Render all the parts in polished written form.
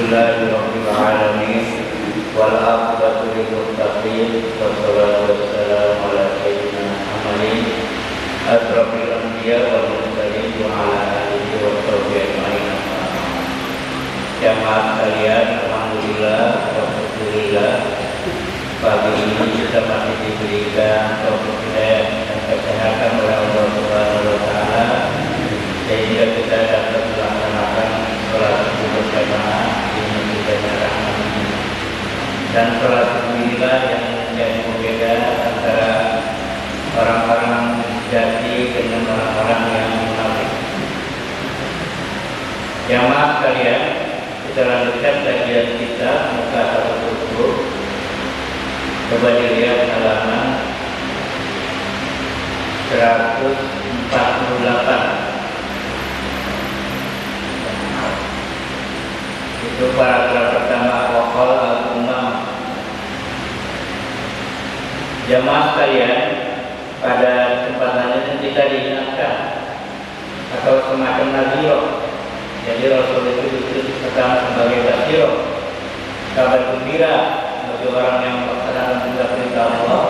Alhamdulillahirabbil alamin wal aqibatu lil muttaqin wassalatu wassalamu ala sayyidina Muhammadin asrofil anbiya wal mursalin wa ala alihi wa sahbihi ajmain. Jamaah sekalian, alhamdulillah wa syukurillah, pagi ini kita masih diberikan taufik hidayah dan kesehatan oleh Allah Subhanahu wa taala sehingga kita dapat melaksanakan sholat subuh berjamaah di masjid Rahmat ini. Dan sholat inilah yang menjadi pembeda antara orang-orang sejati dengan orang-orang yang munafik. Jamaah sekalian, kita lanjutkan kajian kita muka 110. Coba dilihat halaman 148. Itu paragraf pertama waqal al-umam. Jamaah sekalian, pada kesempatan ini kita diingatkan atau semacam nadhiro. Jadi Rasul itu pertama sebagai basyiro, kabar gembira bagi orang yang melaksanakan perintah Allah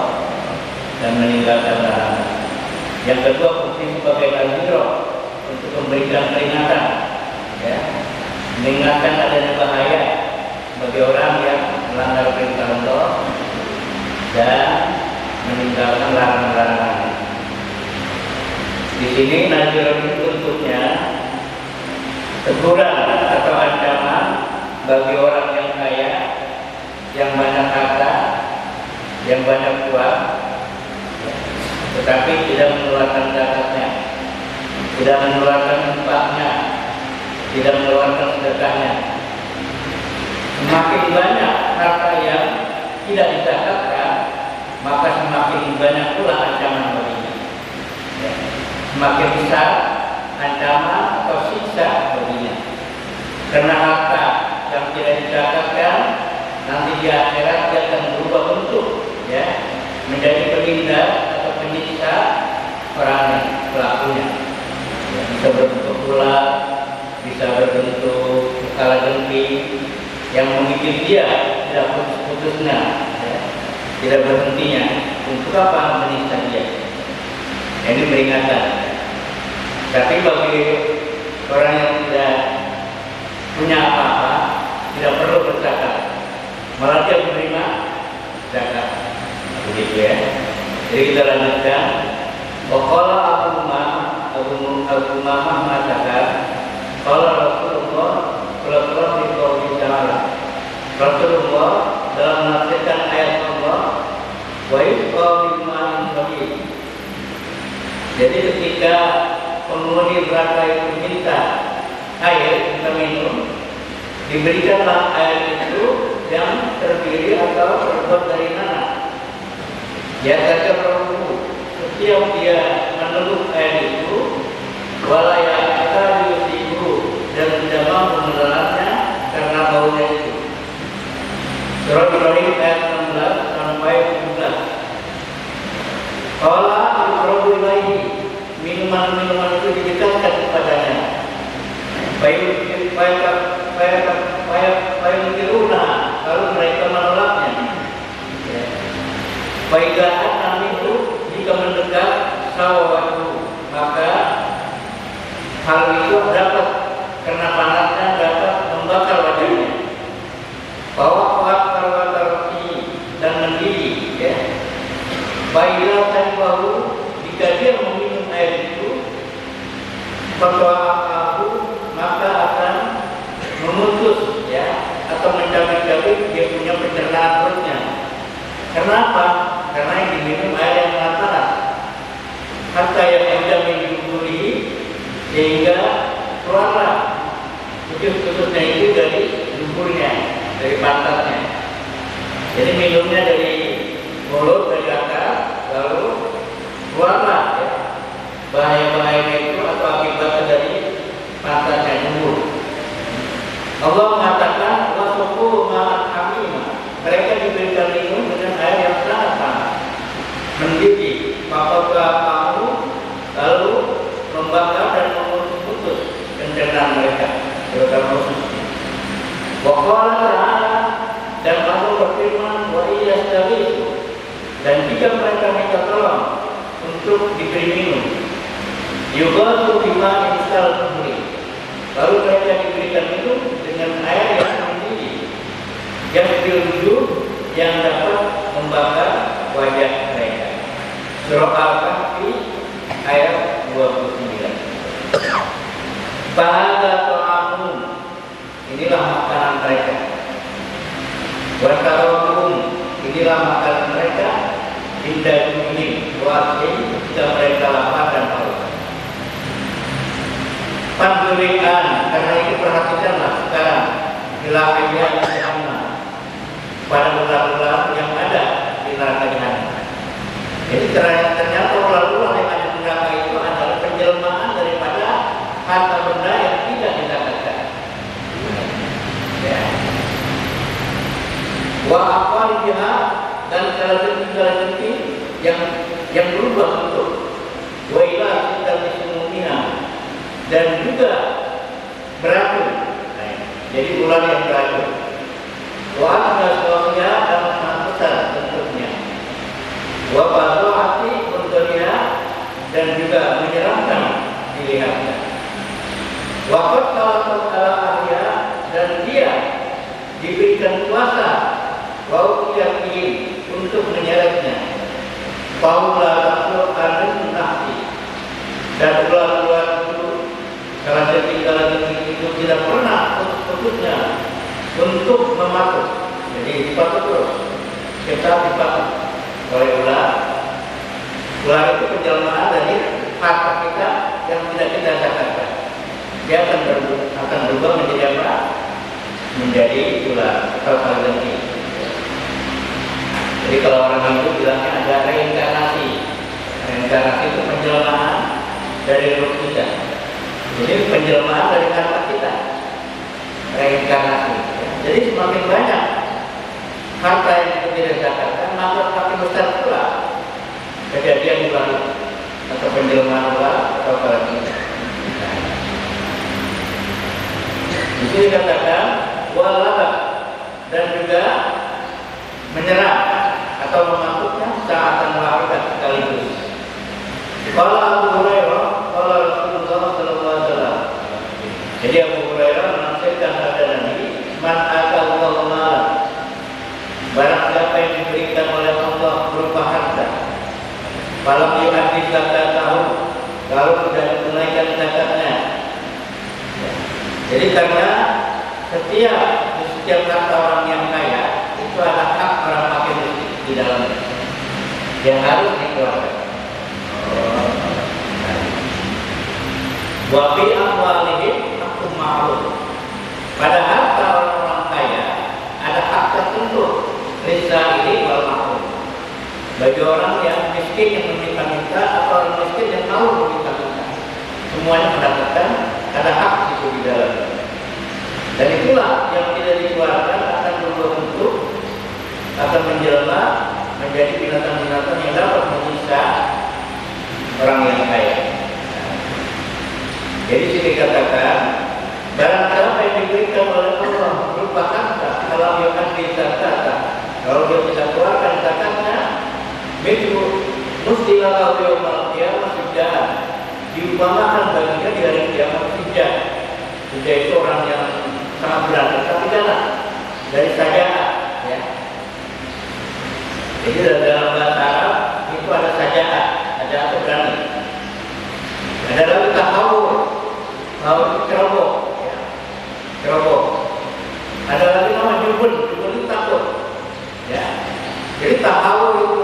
dan meninggalkan larangan. Yang kedua, fungsi sebagai nadhiro untuk memberikan peringatan, ya, mengingatkan adanya bahaya bagi orang yang melanggar perintah Allah dan meninggalkan larangan-larangan. Di sini nadhiro itu bentuknya teguran atau ancaman bagi orang yang kaya, yang banyak harta, yang banyak uang, tetapi tidak mengeluarkan zakatnya, tidak mengeluarkan infaknya, tidak mengeluarkan sedekahnya. Semakin banyak harta yang tidak dizakatkan, maka semakin banyak pula ancaman baginya. Semakin besar ancaman atau siksa baginya. Karena harta yang tidak dizakatkan nanti di akhirat dia akan berubah bentuk, ya, menjadi penindas atau penyiksa orang pelakunya. Ya, bisa berbentuk ular, bisa berbentuk kalajengking yang membuat dia tidak putus-putusnya, ya, tidak berhentinya. Untuk apa menyiksa dia? Ini peringatan. Tapi bagi orang yang tidak punya apa-apa, tidak perlu berzakat, malah dia menerima zakat. Begitu, ya. Jadi kita lanjutkan. Waqala Abu Umamah mengatakan, qala Rasulullah sallallahu alaihi. Rasulullah dalam menafsirkan ayat Allah, wa yusqa mimman bagi. Jadi ketika penghuni neraka itu minta air untuk minum, diberikanlah air itu yang terdiri atau terbuat dari nanah. Ya, saja perlu setiap dia meneluh air itu, walaya kata yusibu, dan tidak mampu menelannya karena baunya itu. Surah Ibrahim ayat 16 sampai 17. Qala al-rabu ilaihi, minuman-minuman itu didekatkan kepadanya. Fayukiruna, lalu mereka menolaknya. Faidaat kami itu jika mendekat sawatu, maka hal itu dapat, karena panasnya dapat membakar wajahnya. Bawa karwatarki dan mendidih, ya. Faidah dan baru, jika dia meminum air itu, maka akan memutus, ya, atau mencabik-cabik dia punya pencernaan perutnya. Kenapa? Karena yang diminum air yang sangat panas. Hatta yang sudah menjuburi, sehingga keluarlah usus-ususnya itu dari duburnya, dari pantatnya. Jadi minumnya dari mulut, dari atas, lalu keluarlah, ya, bahaya-bahayanya itu atau akibatnya dari pantatnya dubur. Allah mengatakan wasuku ma'at hamimah, mereka diberikan minum dengan air yang sangat panas, mendidih, maka kamu lalu membakar dan memutus-putus pencernaan mereka, terutama ususnya. Waqala diberi minum. Yughatu bima instal tuhri. Lalu mereka diberikan minum dengan air yang mendidih, yang berujung yang dapat membakar wajah mereka. Surah Al-Kahfi ayat 29. Fahadha ta'amun, inilah makanan mereka. Wa tarawuhum, inilah makanan mereka. Indah ini wasin jika mereka lapar dan haus. Pandulian, karena itu perhatikanlah sekarang hilafnya jahannam, pada ular-ular yang ada di neraka jahannam. Jadi ternyata ular-ular yang ada di neraka itu adalah penjelmaan daripada harta benda yang tidak didapatkan. Ya. Wa aqwal jihad, dan kalajengki yang berubah bentuk. Wa ila kita dan juga beracun. Jadi ular yang beracun. Wa asnasnya dan sangat besar bentuknya. Wa badu'ati untuknya dan juga menyeramkan dilihatnya. Wa qatalatu ala ahya, dan dia diberikan kuasa wa yakin untuk menyeretnya. Paula takut akan nafsi, dan ular-ular itu kalau itu tidak pernah putusnya untuk mematuk. Jadi dipatuk terus, kita dipatuk oleh ular. Ular itu penjelmaan dari harta kita yang tidak kita dapatkan. Dia akan berubah menjadi apa? Menjadi ular atau kalajengki. Jadi kalau orang Hindu bilangnya ada reinkarnasi. Reinkarnasi itu penjelmaan dari roh kita. Jadi penjelmaan dari harta kita. Reinkarnasi. Jadi semakin banyak harta yang kita tidak dapatkan, maka semakin besar pula kejadian ular atau penjelmaan ular atau kalajengki. Di sini dikatakan walaba, dan juga menyerang atau mematuknya saat melakukan sekaligus. Kalau Abu Hurairah, kalau Rasulullah SAW. Jadi Abu Hurairah menafsirkan pada Nabi, man akallahu, barang siapa yang diberikan oleh Allah berupa harta, falam yu'addi zakatahu, kalau tidak menunaikan zakatnya. Jadi karena setiap harta orang yang kaya itu ada hak orang fakir di dalamnya yang harus dikeluarkan. Wa fi amwalihim haqqun ma'lum. Pada harta orang kaya ada hak tertentu, lis-sa'ili wal mahrum. Bagi orang yang miskin yang meminta-minta atau orang miskin yang mau meminta-minta, semuanya mendapatkan, ada hak itu di dalamnya. Dan itulah yang tidak dikeluarkan akan berubah bentuk, akan menjelma menjadi binatang-binatang yang dapat menyiksa orang yang kaya. Jadi sini katakan, barang siapa yang diberikan oleh Allah berupa harta, kalau dia akan zakatnya, kalau dia tidak keluarkan zakatnya, itu mesti lalu yaumul qiyamah sudah diumpamakan baginya di hari kiamat sudah. Sudah itu orang yang sangat berat, tapi jangan dari saja'ah, ya. Jadi dalam bahasa Arab itu ada saja'ah, ada apa berani. Ada lagi tahawur, tahawur itu ceroboh, ya. Ceroboh. Ada lagi nama jubun, jubun itu takut, ya. Jadi tahawur itu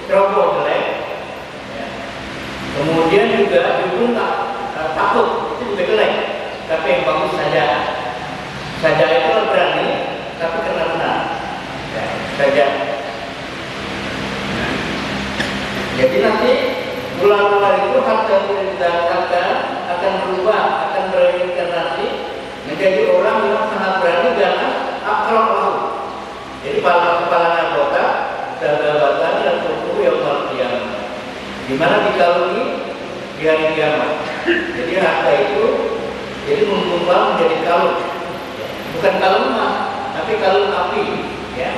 ceroboh jelek, ya. Kemudian juga jubun takut, itu juga jelek. Tapi yang bagus saja'ah. Saja'ah itu berani, tapi kena benar, ya, saja'ah. Jadi nanti ular-ular itu harta yang didapatkan akan berubah, akan bereinkarnasi menjadi orang yang sangat berani dan akrab lahu. Jadi kepala anggota jabatan dan tubuh yang kiamat. Di mana dikalungi di hari kiamat. Jadi harta itu jadi menggumpal menjadi kalung. Bukan kalung emas, tapi kalung api. Ya.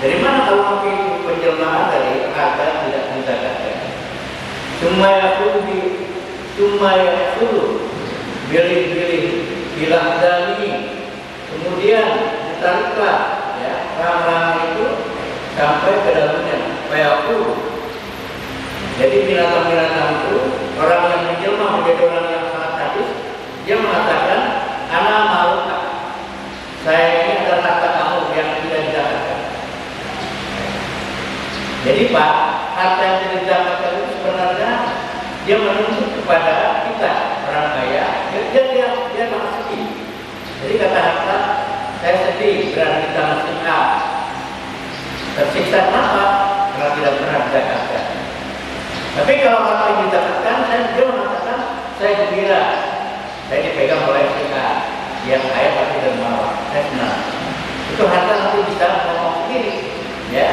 Dari mana kalung api itu? Penjelmaan dari harta tidak didapatkan. Sumayakulu bilih-bilih bilang dani, kemudian ditariklah ya orang-orang itu sampai ke dalamnya fayaqulu. Jadi binatang-binatang itu orang yang menjelma menjadi orang yang sangat sadis, dia mengatakan ana maluka, saya ini adalah harta kamu yang tidak didapatkan. Jadi Pak, harta yang tidak didapatkan itu sebenarnya dia menunjuk kepada kita orang kaya, dia sangat sedih. Jadi kata harta, saya sedih berada di tangan si A. Tersiksa kenapa? Karena tidak pernah didapatkan. Tapi kalau harta yang didapatkan, dia mengatakan saya gembira, saya dipegang oleh si A yang kaya tapi dermawan, saya senang. Itu harta nanti bisa ngomong sendiri, ya,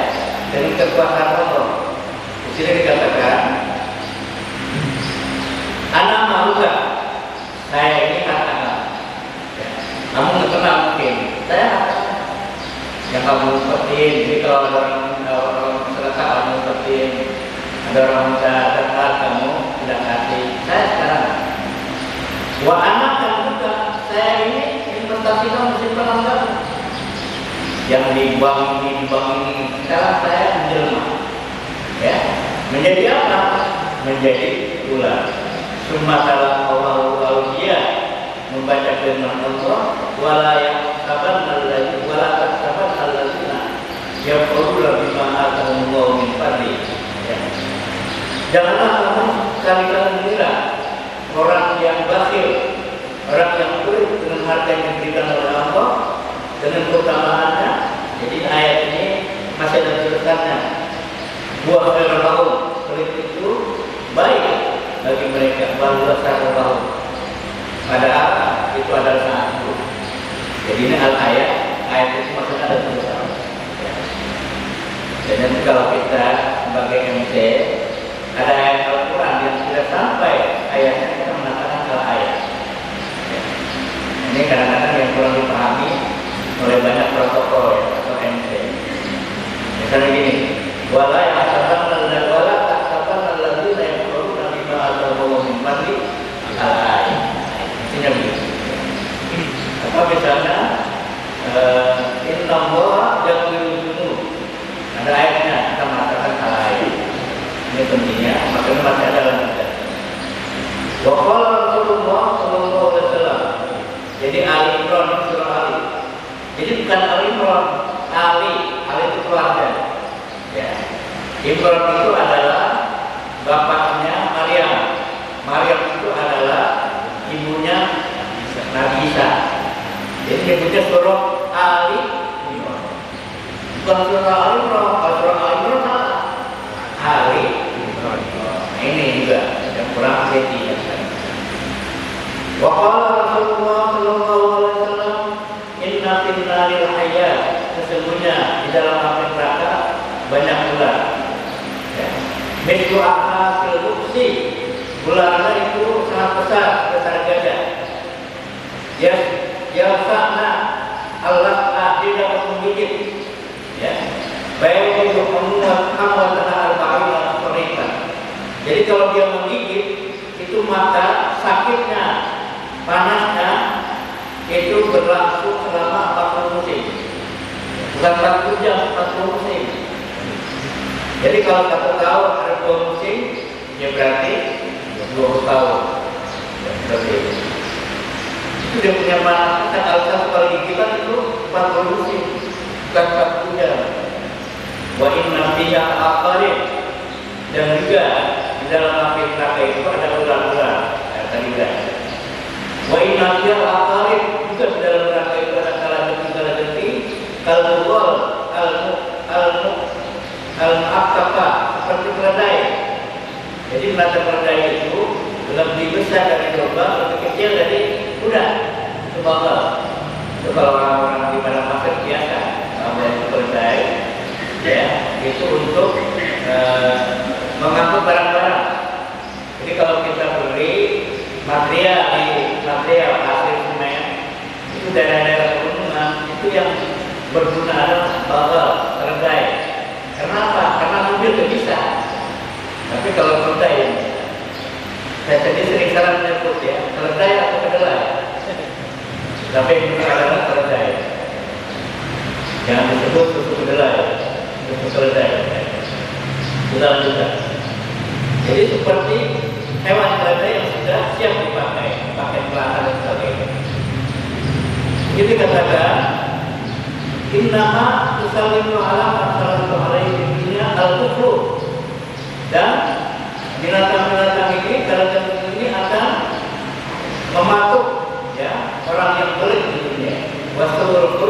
dengan kekuatan Allah. Di sini dikatakan, anak maluka, saya ini harta kamu. Ya. Kamu nggak kenal mungkin, saya harta yang kamu umpetin. Jadi kalau ada orang sedekah kamu umpetin, ada orang minta zakat kamu tidak kasih. Saya sekarang, wa anak yang juga, saya ini investasi kamu simpan kamu. Yang di bank ini, sekarang saya menjelma. Ya, menjadi apa? Menjadi ular. Sumatera Allah dia membaca firman Allah, wala yahsaban alladzina yaquluna bima atahumullahu min fadli. Janganlah kamu sekali-kali mengira orang yang bakhil, orang yang pelit dengan harta yang diberikan oleh Allah, dengan keutamaannya. Jadi ayat ini masih ada tulisannya. Buah khairul pelit itu baik bagi mereka, baru sarau. Padahal itu adalah sangat buruk. Jadi ini ayat itu maksudnya ada tulisan. Dan nanti kalau kita sebagai MC ada ayat Al-Quran yang tidak sampai ayatnya, kita mengatakan salah ayat. Ini kadang-kadang yang kurang dipahami oleh banyak protokol ya, atau MC. Misalnya gini, wala yahsaban alladzina yaquluna bima atahumullahu min fadli al-ayat. Maksudnya begitu. Atau misalnya innallaha yaghfiru dzunub. Ada ayatnya, kita mengatakan salah ayat. Ini pentingnya, maksudnya masih ada lanjutan. Wa qala Rasulullah sallallahu alaihi wasallam. Jadi Ali Imran surah Ali. Jadi bukan Ali Imran, Ali itu keluarga. Ya. Imran itu adalah bapaknya Maryam. Maryam itu adalah ibunya Nabi Isa. Jadi disebutnya surah Ali Imran. Bukan surah Ali Imran, kalau surah Ali Imran Ali Imran. Ini juga yang kurang hati. Wa qala Rasulullah sallallahu alaihi wasallam, inna fil naril hayat, sesungguhnya di dalam api neraka banyak ular. Ya. Mislu akhasil luksi, ularnya itu sangat besar gajah. Ya sana Allah dia dapat menggigit. Ya. Baik untuk membuat tanah al-ba'in mereka. Jadi kalau dia menggigit itu maka sakitnya, panasnya itu berlangsung selama 40 musim. Bukan 40 jam, 40 musim. Jadi kalau 1 tahun ada 2 musim, ya berarti 20 tahun. Berarti itu dia punya panas. Kalau satu kali gigitan itu 40 musim, bukan 40 jam. Wa inna fiha aqarib, dan juga di dalam api neraka itu ada ular-ular. Tadi kan. Wa inna fiha aqarib, juga di dalam neraka itu ada kala-kala al-mu'aqqaqa, seperti keledai. Jadi keledai itu lebih besar dari domba, lebih kecil dari kuda. Itu bakal. Itu kalau orang-orang di padang pasir biasa, kalau itu keledai, ya, itu untuk mengangkut barang-barang. Jadi kalau kita beli material pasir semen, itu daerah-daerah pegunungan, itu yang berguna adalah bakal, keledai. Kenapa? Karena mobil tidak bisa. Tapi kalau keledai Saya tadi sering salah menyebut ya, keledai atau kedelai. Tapi sekarang keledai. Jangan disebut susu kedelai, susu keledai. Sudah juga. Jadi seperti hewan keledai yang sudah siap dipakai, pakai pelana dan sebagainya. Jadi katakan, innama tusallimu ala masalatu alaihi dunia al-kufur. Dan binatang-binatang ini, keledai ini akan mematuk ya orang yang pelit di dunia. Wassawur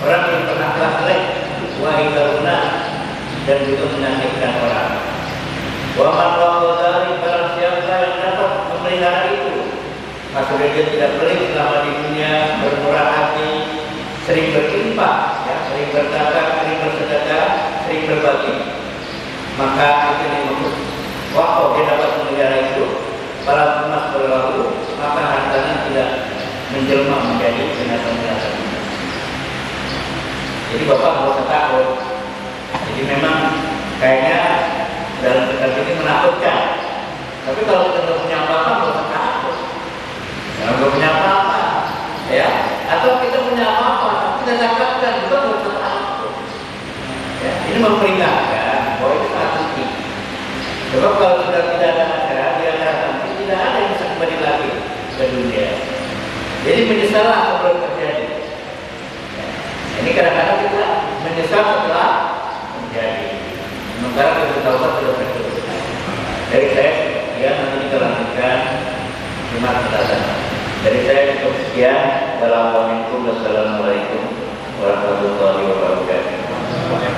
orang yang pernah jelek, wahidaruna dan juga menyakitkan orang. Wa man waqadari barang siapa yang dapat memelihara itu, maka dia tidak pelit selama di dunia, bermurah hati, sering berinfak, ya, sering berzakat, sering bersedekah, sering berbagi. Maka itu dimaksud. Waktu dia dapat memelihara itu, para emas berlalu, maka hartanya tidak menjelma menjadi binatang-binatang. Jadi bapak nggak usah takut. Jadi memang kayaknya dalam kitab ini menakutkan. Tapi kalau kita nggak punya apa-apa nggak usah takut. Kalau nggak punya apa-apa, ya. Atau kita punya apa-apa, kita zakatkan juga nggak usah takut. Ya, ini memperingatkan bahwa itu sangat penting. Sebab kalau sudah tidak ada masyarakat, di antara nanti tidak ada yang bisa kembali lagi ke dunia. Jadi menyesallah sebelum terjadi. Ini kadang-kadang kita menyesal setelah terjadi. Sementara kita taubat sudah terjadi. Dari saya, ya nanti kita lanjutkan Jumat mendatang. Dari saya cukup sekian. Wassalamualaikum warahmatullahi wabarakatuh.